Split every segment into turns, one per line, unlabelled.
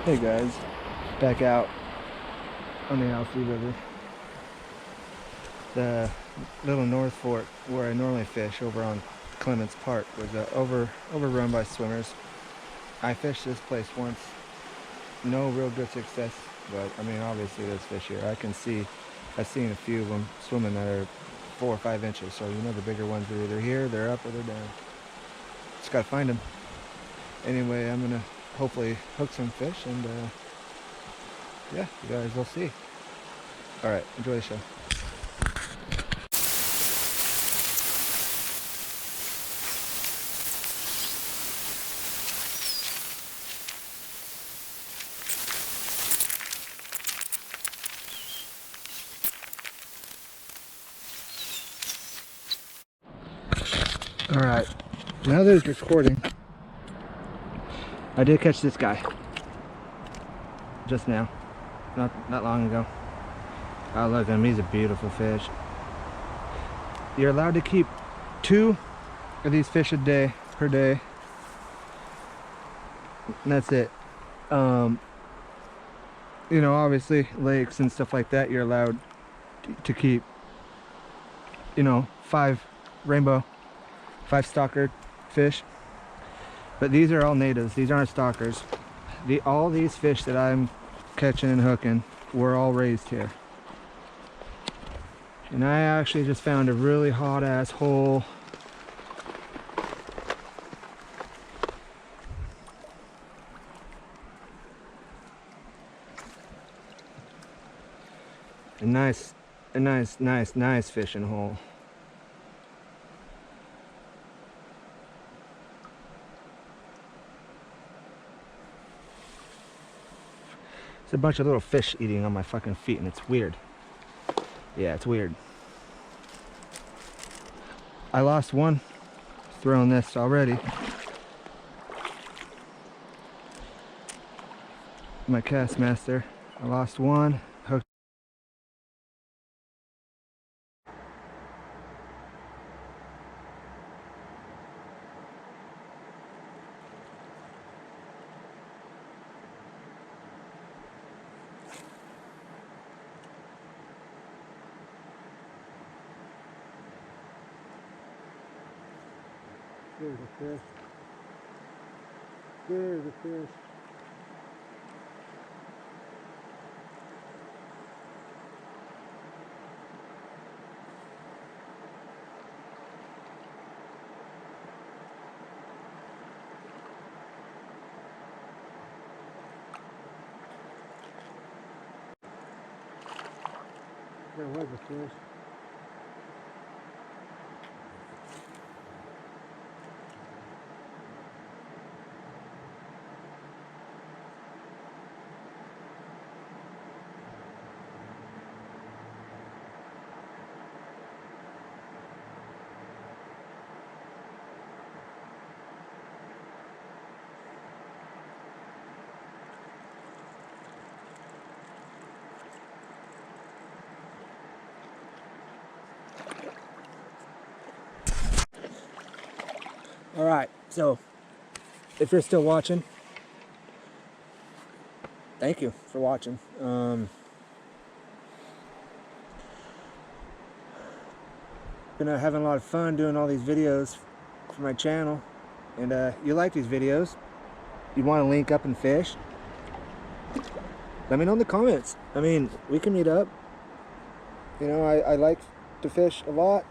Hey guys, back out on the Alsea River. The little North Fork where I normally fish over on Clements Park was overrun by swimmers. I fished this place once, no real good success, but I mean obviously there's fish here. I've seen a few of them swimming that are 4 or 5 inches, so you know the bigger ones are either here, they're up, or they're down. Just gotta find them. Anyway, I'm gonna hopefully hook some fish, and yeah, you guys will see. Alright, enjoy the show. Alright, now that it's recording, I did catch this guy just now, not long ago. Oh, look at him, he's a beautiful fish. You're allowed to keep 2 of these fish per day, and that's it. You know, obviously lakes and stuff like that, you're allowed to keep, you know, 5 stalker fish, but these are all natives. These aren't stalkers. All these fish that I'm catching and hooking were all raised here. And I actually just found a really hot ass hole. A nice fishing hole. There's a bunch of little fish eating on my fucking feet, and it's weird. Yeah, it's weird. I lost one throwing this already. My cast master. I lost one. Hooked. There's a fish. There's a fish. There was a fish. All right, so if you're still watching, thank you for watching. Been having a lot of fun doing all these videos for my channel, and you like these videos, you want to link up and fish, let me know in the comments. I mean, we can meet up. You know, I like to fish a lot.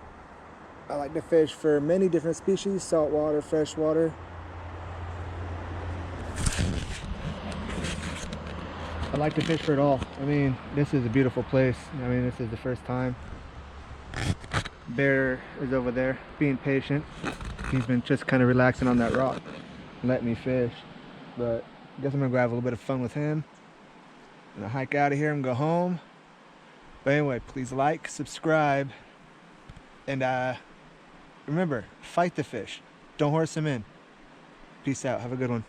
I like to fish for many different species, saltwater, freshwater. I like to fish for it all. I mean, this is a beautiful place. I mean, this is the first time. Bear is over there being patient. He's been just kind of relaxing on that rock, letting me fish. But I guess I'm gonna go have a little bit of fun with him. I'm gonna hike out of here and go home. But anyway, please like, subscribe, and remember, fight the fish. Don't horse them in. Peace out. Have a good one.